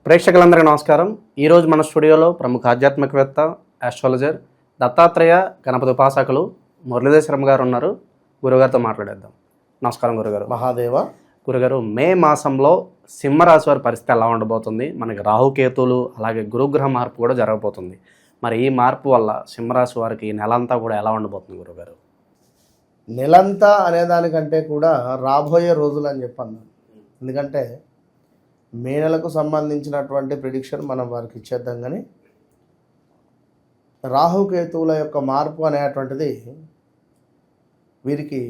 ప్రేక్షకులందరికీ నమస్కారం. ఈరోజు మన స్టూడియోలో ప్రముఖ ఆధ్యాత్మికవేత్త, ఆస్ట్రాలజర్, దత్తాత్రేయ గణపతి ఉపాసకులు మురళీధర్ గారు ఉన్నారు. గురుగారితో మాట్లాడేద్దాం. నమస్కారం గురుగారు. మహాదేవ. గురుగారు, మే మాసంలో సింహరాశి వారి పరిస్థితి ఎలా ఉండబోతుంది? మనకి రాహుకేతువులు అలాగే గురుగ్రహ మార్పు కూడా జరగబోతుంది. మరి ఈ మార్పు వల్ల సింహరాశి వారికి ఈ నెలంతా కూడా ఎలా ఉండబోతుంది గురుగారు? నెలంతా అనేదానికంటే కూడా రాబోయే రోజులు అని చెప్పాను. ఎందుకంటే మే నెలకు సంబంధించినటువంటి ప్రిడిక్షన్ మనం వారికి ఇచ్చేద్దాం. కానీ రాహుకేతువుల యొక్క మార్పు అనేటువంటిది వీరికి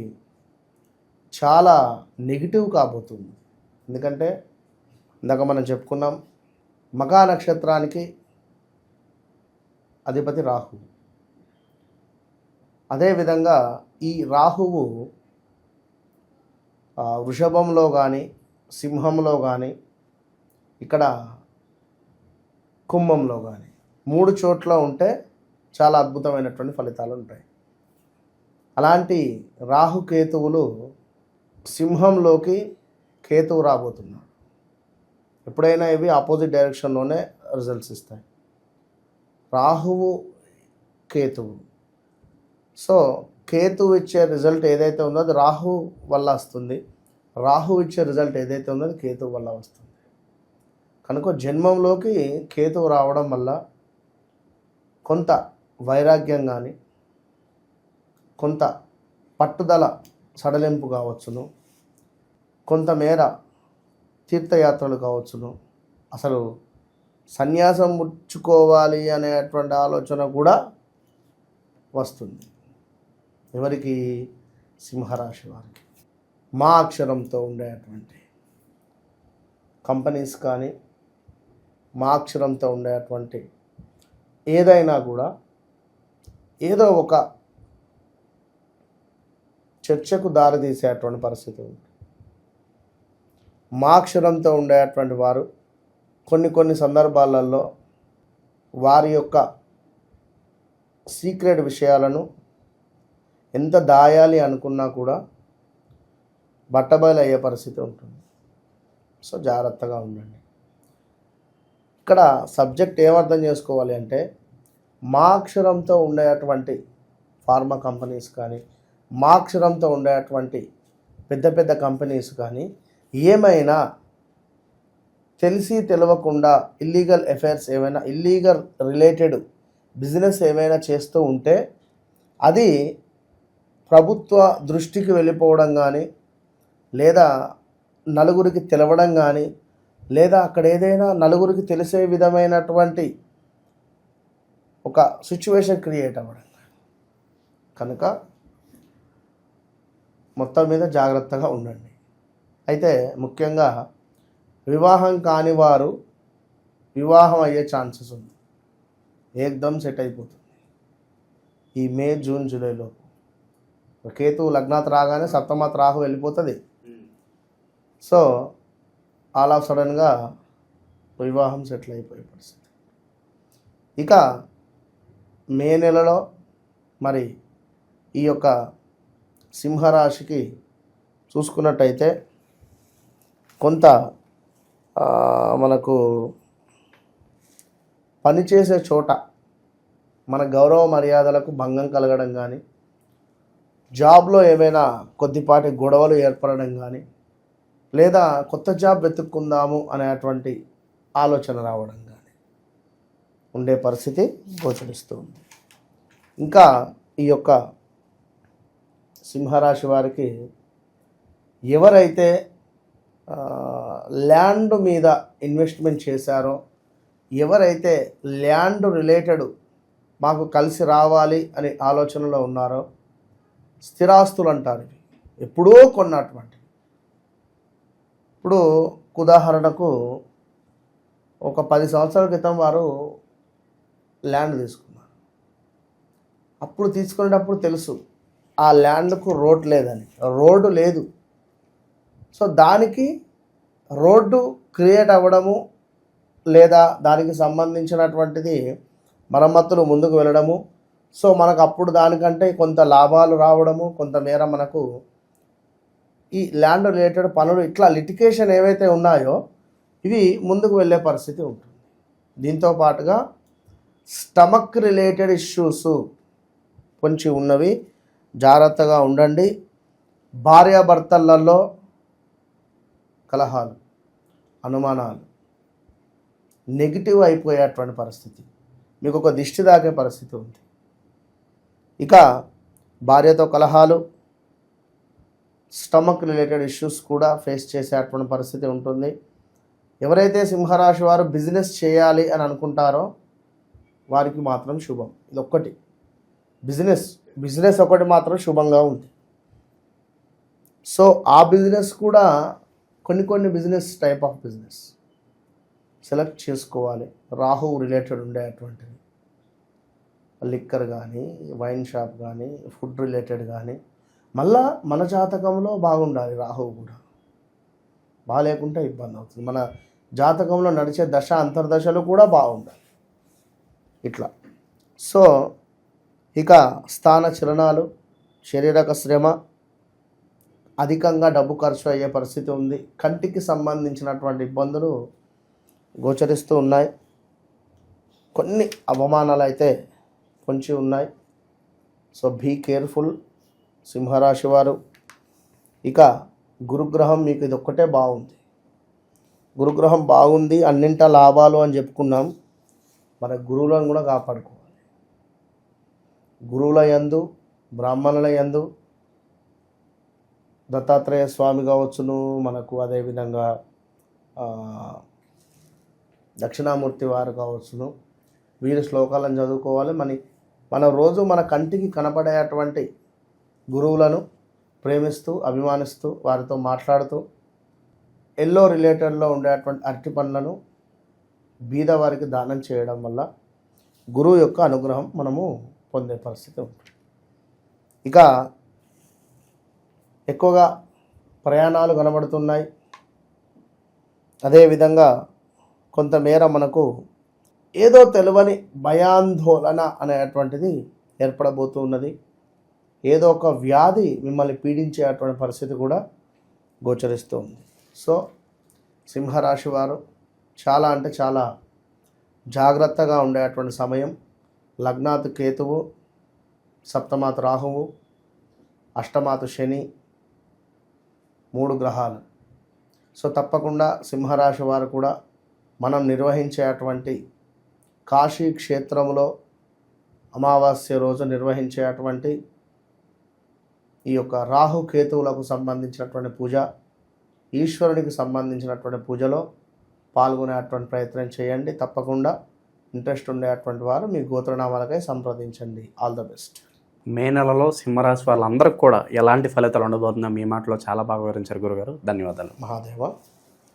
చాలా నెగిటివ్ కాబోతుంది. ఎందుకంటే ఇందాక మనం చెప్పుకున్నాం, మఖా నక్షత్రానికి అధిపతి రాహు. అదేవిధంగా ఈ రాహువు వృషభంలో కానీ, సింహంలో కానీ, ఇక్కడ కుంభంలో కానీ 3 చోట్ల ఉంటే చాలా అద్భుతమైనటువంటి ఫలితాలు ఉంటాయి. అలాంటి రాహుకేతువులు సింహంలోకి కేతువు రాబోతున్నాడు. ఎప్పుడైనా ఇవి ఆపోజిట్ డైరెక్షన్లోనే రిజల్ట్స్ ఇస్తాయి. రాహువు కేతువు. సో కేతువు ఇచ్చే రిజల్ట్ ఏదైతే ఉందో అది రాహు వల్ల వస్తుంది. రాహు ఇచ్చే రిజల్ట్ ఏదైతే ఉందో అది కేతువు వల్ల వస్తుంది. కనుక జన్మంలోకి కేతువు రావడం వల్ల కొంత వైరాగ్యం కానీ, కొంత పట్టుదల సడలింపు కావచ్చును, కొంతమేర తీర్థయాత్రలు కావచ్చును, అసలు సన్యాసం ముచ్చుకోవాలి అనేటువంటి ఆలోచన కూడా వస్తుంది. ఎవరికి? సింహరాశి వారికి. మా అక్షరంతో ఉండేటువంటి కంపెనీస్ కానీ, మా అక్షరంతో ఉండేటువంటి ఏదైనా కూడా ఏదో ఒక చర్చకు దారితీసేటువంటి పరిస్థితి ఉంది. మా అక్షరంతో ఉండేటువంటి వారు కొన్ని సందర్భాలలో వారి యొక్క సీక్రెట్ విషయాలను ఎంత దాయాలి అనుకున్నా కూడా బట్టబయలు అయ్యే పరిస్థితి ఉంటుంది. సో జాగ్రత్తగా ఉండండి. ఇక్కడ సబ్జెక్ట్ ఏమర్థం చేసుకోవాలి అంటే, మా అక్షరంతో ఉండేటువంటి ఫార్మా కంపెనీస్ కానీ, మా అక్షరంతో ఉండేటువంటి పెద్ద కంపెనీస్ కానీ ఏమైనా తెలిసి తెలియకుండా ఇల్లీగల్ అఫైర్స్ ఏమైనా, ఇల్లీగల్ రిలేటెడ్ బిజినెస్ ఏమైనా చేస్తూ ఉంటే అది ప్రభుత్వ దృష్టికి వెళ్ళిపోవడం కానీ, లేదా నలుగురికి తెలవడం కానీ, లేదా అక్కడ ఏదైనా నలుగురికి తెలిసే విధమైనటువంటి ఒక సిచ్యువేషన్ క్రియేట్ అవ్వడం. కనుక మొత్తం మీద జాగ్రత్తగా ఉండండి. అయితే ముఖ్యంగా వివాహం కాని వారు వివాహం అయ్యే ఛాన్సెస్ ఉంది. ఏకదం సెట్ అయిపోతుంది ఈ మే, జూన్, జూలైలో. కేతువు లగ్నాత్ రాగానే సప్తమాత్ రాహు వెళ్ళిపోతుంది. సో ఆల్ ఆఫ్ సడన్గా వివాహం సెటిల్ అయిపోయే పరిస్థితి. ఇక మే నెలలో మరి ఈ యొక్క సింహరాశికి చూసుకున్నట్టయితే కొంత మనకు పనిచేసే చోట మన గౌరవ మర్యాదలకు భంగం కలగడం కానీ, జాబ్లో ఏమైనా కొద్దిపాటి గొడవలు ఏర్పడడం కానీ, లేదా కొత్త జాబ్ వెతుక్కుందాము అనేటువంటి ఆలోచన రావడం కానీ ఉండే పరిస్థితి గోచరిస్తూ ఉంది. ఇంకా ఈ యొక్క సింహరాశి వారికి ఎవరైతే ల్యాండ్ మీద ఇన్వెస్ట్మెంట్ చేశారో, ఎవరైతే ల్యాండ్ రిలేటెడ్ మాకు కలిసి రావాలి అనే ఆలోచనలో ఉన్నారో, స్థిరాస్తులు అంటారు ఇవి, ఎప్పుడో కొన్నటువంటి. ఇప్పుడు ఉదాహరణకు ఒక 10 సంవత్సరాల క్రితం వారు ల్యాండ్ తీసుకున్నారు. అప్పుడు తీసుకునేటప్పుడు తెలుసు ఆ ల్యాండ్కు రోడ్డు లేదు. సో దానికి రోడ్డు క్రియేట్ అవ్వడము, లేదా దానికి సంబంధించినటువంటిది మరమ్మతులు ముందుకు వెళ్ళడము. సో మనకు అప్పుడు దానికంటే కొంత లాభాలు రావడము, కొంతమేర మనకు ఈ ల్యాండ్ రిలేటెడ్ పనులు, ఇట్లా లిటికేషన్ ఏవైతే ఉన్నాయో ఇవి ముందుకు వెళ్ళే పరిస్థితి ఉంటుంది. దీంతో పాటుగా స్టమక్ రిలేటెడ్ ఇష్యూస్ కొంచెం ఉన్నవి, జాగ్రత్తగా ఉండండి. భార్యాభర్తలలో కలహాలు, అనుమానాలు, నెగిటివ్ అయిపోయేటువంటి పరిస్థితి, మీకు ఒక దిష్టి తాకే పరిస్థితి ఉంది. ఇక భార్యతో కలహాలు, స్టమక్ రిలేటెడ్ ఇష్యూస్ కూడా ఫేస్ చేసేటువంటి పరిస్థితి ఉంటుంది. ఎవరైతే సింహరాశి వారు బిజినెస్ చేయాలి అని అనుకుంటారో వారికి మాత్రం శుభం. ఇది ఒక్కటి, బిజినెస్ ఒకటి మాత్రం శుభంగా ఉంది. సో ఆ బిజినెస్ కూడా కొన్ని business type of business select చేసుకోవాలి. రాహు రిలేటెడ్ ఉండేటువంటివి, లిక్కర్ కానీ, వైన్ షాప్ కానీ, ఫుడ్ రిలేటెడ్ కానీ. మళ్ళా మన జాతకంలో బాగుండాలి. రాహువు కూడా బాగాలేకుంటే ఇబ్బంది అవుతుంది. మన జాతకంలో నడిచే దశ అంతర్దశలు కూడా బాగుండాలి ఇట్లా. సో ఇక స్థాన చలనాలు, శారీరక శ్రమ, అధికంగా డబ్బు ఖర్చు అయ్యే పరిస్థితి ఉంది. కంటికి సంబంధించినటువంటి ఇబ్బందులు గోచరిస్తూ ఉన్నాయి. కొన్ని అవమానాలు అయితే పొంచి ఉన్నాయి. సో బీ కేర్ఫుల్ సింహరాశి వారు. ఇక గురుగ్రహం మీకు ఇది ఒక్కటే బాగుంది. గురుగ్రహం బాగుంది, అన్నింటా లాభాలు అని చెప్పుకున్నాం. మన గురువులను కూడా కాపాడుకోవాలి. గురువుల యందు, బ్రాహ్మణుల యందు దత్తాత్రేయ స్వామి కావచ్చును, మనకు అదేవిధంగా దక్షిణామూర్తి వారు కావచ్చును, వీరి శ్లోకాలను చదువుకోవాలి. మన రోజు మన కంటికి కనపడేటువంటి గురువులను ప్రేమిస్తూ, అభిమానిస్తూ, వారితో మాట్లాడుతూ, ఎల్లో రిలేటెడ్లో ఉండేటువంటి అరటి పండ్లను బీద వారికి దానం చేయడం వల్ల గురువు యొక్క అనుగ్రహం మనము పొందే పరిస్థితి ఉంటుంది. ఇక ఎక్కువగా ప్రయాణాలు కనబడుతున్నాయి. అదేవిధంగా కొంతమేర మనకు ఏదో తెలియని భయాందోళన అనేటువంటిది ఏర్పడబోతున్నది. ఏదో ఒక వ్యాధి మిమ్మల్ని పీడించేటువంటి పరిస్థితి కూడా గోచరిస్తూ ఉంది. సో సింహరాశి వారు చాలా అంటే చాలా జాగ్రత్తగా ఉండేటువంటి సమయం. లగ్నాత్ కేతువు, సప్తమాత్ రాహువు, అష్టమాత్ శని, 3 గ్రహాలు. సో తప్పకుండా సింహరాశి వారు కూడా మనం నిర్వహించేటువంటి కాశీ క్షేత్రంలో అమావాస్య రోజు నిర్వహించేటువంటి ఈ యొక్క రాహుకేతువులకు సంబంధించినటువంటి పూజ, ఈశ్వరునికి సంబంధించినటువంటి పూజలో పాల్గొనేటువంటి ప్రయత్నం చేయండి. తప్పకుండా ఇంట్రెస్ట్ ఉండేటువంటి వారు మీ గోత్రనామాలకై సంప్రదించండి. All the best. మే నెలలో సింహరాశి వాళ్ళందరికీ కూడా ఎలాంటి ఫలితాలు ఉండబోతుందో మీ మాటలో చాలా బాగా వివరించారు గురుగారు. ధన్యవాదాలు. మహాదేవ.